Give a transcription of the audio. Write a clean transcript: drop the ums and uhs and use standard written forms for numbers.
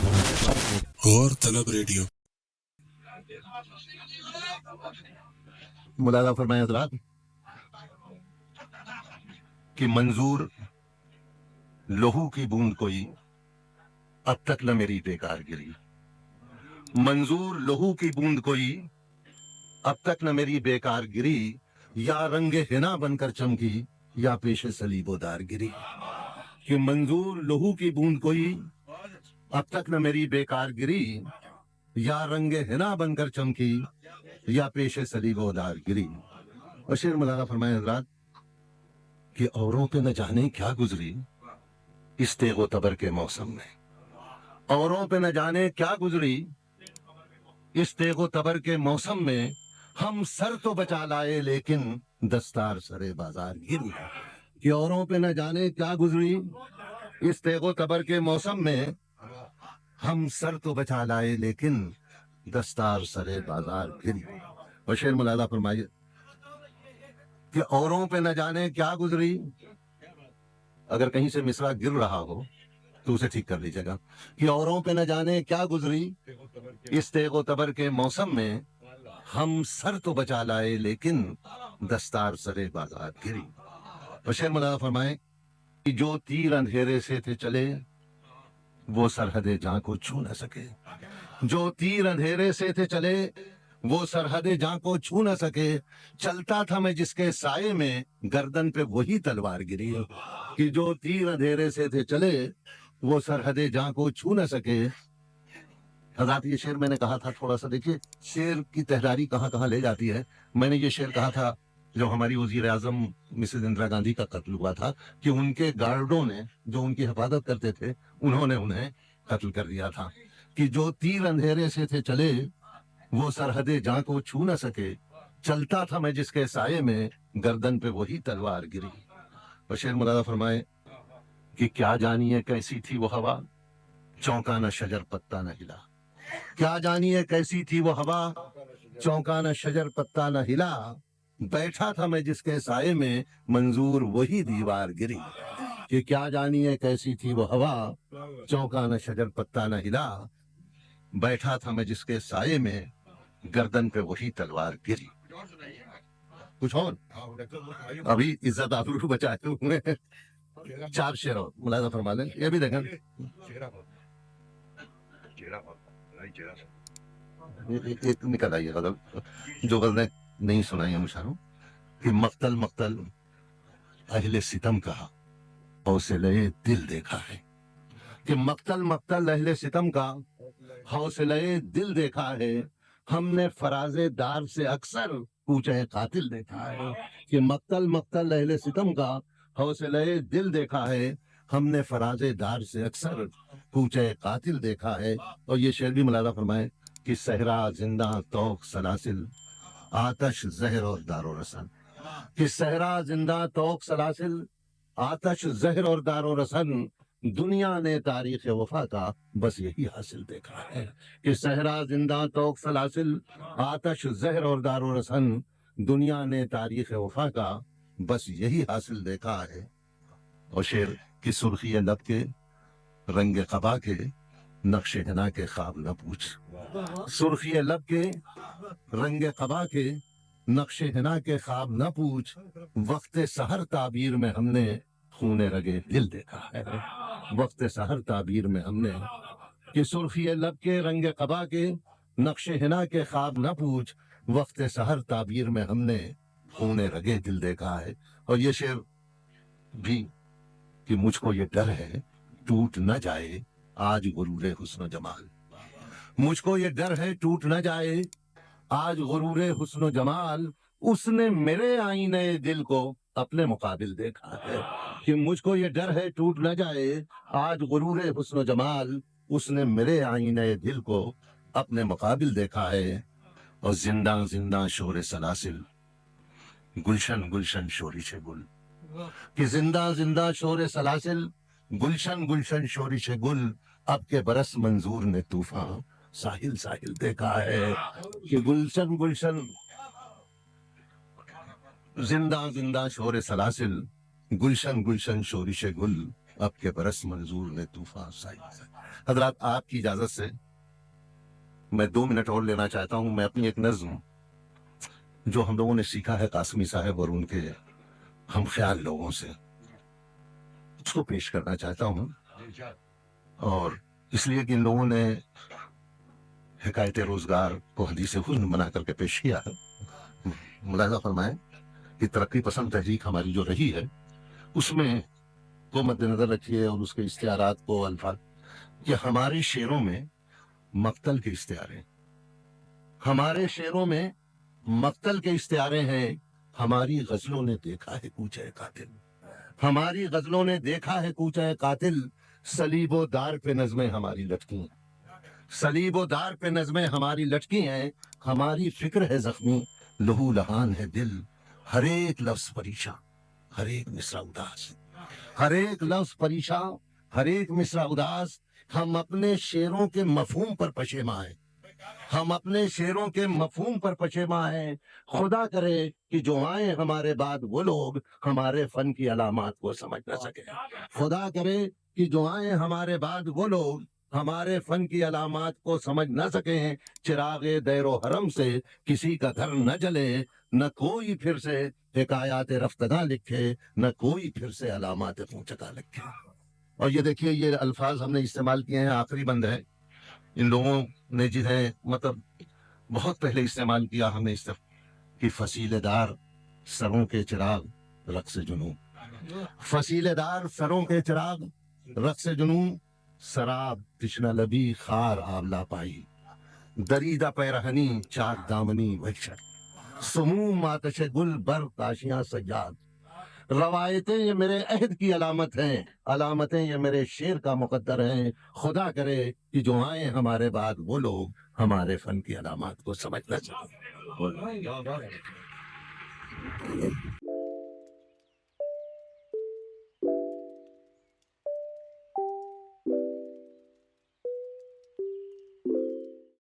غور طلب ریڈیو۔ ملاحظہ فرمائیں حضرات کہ منظور لہو کی بوند کوئی اب تک نہ میری بیکار گری، منظور لہو کی بوند کوئی اب تک نہ میری بیکار گری، یا رنگ حنا بن کر چمکی یا پیش صلیب و دار گری، کہ منظور لہو کی بوند کوئی اب تک نہ میری بیکار گری، یا رنگ حنا بن کر چمکی یا پیش صلیب و دار گری۔ اور شعر ملاحظہ فرمائے حضرات کہ اوروں پہ نہ جانے کیا گزری اس تیغ و تبر کے موسم میں، اوروں پہ نہ جانے کیا گزری اس تیغ و تبر کے موسم میں، ہم سر تو بچا لائے لیکن دستار سرے بازار گری، کہ اوروں پہ نہ جانے کیا گزری اس تیغ و تبر کے موسم میں، ہم سر تو بچا لائے لیکن دستار سرے بازار گری۔ اور شعر ملاحظہ فرمائیے کہ اوروں پہ نہ جانے کیا گزری، اگر کہیں سے مصرع گر رہا ہو تو اسے ٹھیک کر لیجیے گا، کہ اوروں پہ نہ جانے کیا گزری اس تیغ و تبر کے موسم میں، ہم سر تو بچا لائے لیکن دستار سرے بازار گری۔ اور شعر ملاحظہ فرمائیں کہ جو تیر اندھیرے سے تھے چلے وہ سرحد جاں کو چھو نہ سکے، جو تیر اندھیرے سے تھے چلے وہ سرحد جاں کو چھو نہ سکے، چلتا تھا میں جس کے سائے میں گردن پہ وہی تلوار گری، کہ جو تیر اندھیرے سے تھے چلے وہ سرحد جاں کو چھو نہ سکے۔ حضرات یہ شعر میں نے کہا تھا، تھوڑا سا دیکھیے شعر کی تہذاری کہاں کہاں لے جاتی ہے۔ میں نے یہ شعر کہا تھا جب ہماری وزیر اعظم مسز اندرا گاندھی کا قتل ہوا تھا کہ ان کے گارڈوں نے جو ان کی حفاظت کرتے تھے انہوں نے انہیں قتل کر دیا تھا، کہ جو تیر اندھیرے سے تھے چلے وہ سرحد جاں کو چھو نہ سکے، چلتا تھا میں جس کے سائے میں گردن پہ وہی تلوار گری۔ اور شعر ملاحظہ فرمائے کہ کیا جانیے کیسی تھی وہ ہوا، چونکا نہ شجر پتا نہ ہلا، کیا جانیے کیسی تھی وہ ہوا، چونکا نہ شجر پتا نہ ہلا، بیٹھا تھا میں جس کے سائے میں منظور وہی دیوار گری، کہ کیا جانیے کیسی تھی وہ ہوا، چونکا نہ شجر پتا نہ ہلا، بیٹھا تھا میں جس کے سائے میں گردن پہ وہی تلوار گری۔ کچھ اور ابھی عزت آبرو بچائے ہوئے چار شعر اور ملاحظہ فرما لیں، یہ بھی دیکھیں ایک نکل آئیے غزل جو غزلیں نہیں سنائی ہیں مشاعروں، کہ مقتل مقتل اہل ستم کا حوصلے دل دیکھا ہے، کہ مقتل مقتل اہل ستم کا حوصلے دل دیکھا ہے، ہم نے فراز دار سے اکثر کوچہ قاتل دیکھا ہے، کہ مقتل مقتل اہل ستم کا حوصلے دل دیکھا ہے، ہم نے فراز دار سے اکثر کوچہ قاتل دیکھا ہے۔ اور یہ شعر بھی ملاحظہ فرمائیں کہ صحرا زندہ طوق سلاسل آتش زہر اور دار و رسن، کہ صحرا زندہ طوق سلاسل آتش زہر اور دار و رسن، دنیا نے تاریخ وفا کا بس یہی حاصل دیکھا ہے، کہ صحرا زندہ طوق سلاسل آتش زہر اور دار و رسن، دنیا نے تاریخ وفا کا بس یہی حاصل دیکھا ہے۔ اور شعر کی سرخی لب کے رنگ قبا کے نقش حنا کے خواب نہ پوچھ، سرخی لب کے رنگ قبا کے نقش حنا کے خواب نہ پوچھ، وقت سحر تعبیر میں ہم نے خون رگے دل دیکھا ہے، وقت سحر تعبیر میں ہم نے، کہ سرخی لب کے رنگ قبا کے نقش حنا کے خواب نہ پوچھ، وقت سحر تعبیر میں ہم نے خون رگے دل دیکھا ہے۔ اور یہ شعر بھی کہ مجھ کو یہ ڈر ہے ٹوٹ نہ جائے آج غرور حسن و جمال، مجھ کو یہ ڈر ہے ٹوٹ نہ جائے آج غرور حسن و جمال، اس نے میرے آئینے دل کو اپنے مقابل دیکھا ہے، کہ مجھ کو یہ ڈر ہے ٹوٹ نہ جائے آج غرور حسن و جمال، اس نے میرے آئینے دل کو اپنے مقابل دیکھا ہے۔ اور زندہ زندہ شور سلاسل گلشن گلشن شورش گل، کہ زندہ زندہ شور سلاسل گلشن گلشن شورش گل، اب کے برس منظور نے طوفان ساحل ساحل دیکھا ہے، کہ گلشن گلشن زندہ زندہ شور سلاسل گلشن گلشن شورش گل، اب کے برس منظور نے طوفان سائی. حضرات آپ کی اجازت سے میں 2 منٹ اور لینا چاہتا ہوں. میں اپنی ایک نظم جو ہم لوگوں نے سیکھا ہے قاسمی صاحب اور ان کے ہم خیال لوگوں سے, اس کو پیش کرنا چاہتا ہوں. اور اس لیے کہ ان لوگوں نے حکایت روزگار کو حدیث حسن بنا کر کے پیش کیا ہے. ملاحظہ فرمائیں کہ ترقی پسند تحریک ہماری جو رہی ہے اس میں کو مد نظر رکھیے اور اس کے اشتہارات کو الفاظ کہ ہمارے شعروں میں مقتل کے اشتہارے, ہمارے شعروں میں مقتل کے اشتہارے ہیں. ہماری غزلوں نے دیکھا ہے کوچہ قاتل, ہماری غزلوں نے دیکھا ہے کوچہ قاتل. صلیب و دار پہ نظمیں ہماری لٹکی ہیں, صلیب و دار پہ نظمیں ہماری لٹکی ہیں. ہماری فکر ہے زخمی, لہو لہان ہے دل. ہر ایک لفظ پریشان, ہر ایک مصرع اداس, ہر ایک لفظ پریشان, ہر ایک مصرع اداس. ہم اپنے شعروں کے مفہوم پر پشیماں ہیں, ہم اپنے شعروں کے مفہوم پر پشیماں ہیں. خدا کرے کہ جو آئیں ہمارے بعد وہ لوگ ہمارے فن کی علامات کو سمجھ نہ سکیں. خدا کرے کہ جو آئیں ہمارے بعد وہ لوگ ہمارے فن کی علامات کو سمجھ نہ سکیں. چراغ دیر و حرم سے کسی کا گھر نہ جلے, نہ کوئی پھر سے حکایات رفتگاں لکھے, نہ کوئی پھر سے علامات پونچگاں لکھے. اور یہ دیکھیے یہ الفاظ ہم نے استعمال کیے ہیں, آخری بند ہے. ان لوگوں نے جنہیں مطلب بہت پہلے استعمال کیا, ہم نے کہ فصیلے دار سروں کے چراغ رقص جنوں, فصیلے دار سروں کے چراغ رقص جنوں. سراب تشنہ لبی خار آولا پائی, دریدہ پیرہنی چاک دامنی وحشت. سموم آتش گل بر تاشیاں سجاد. روایتیں یہ میرے عہد کی علامت ہیں, علامتیں یہ میرے شعر کا مقدر ہیں. خدا کرے کہ جو آئیں ہمارے بعد وہ لوگ ہمارے فن کی علامات کو سمجھ نہ سکیں.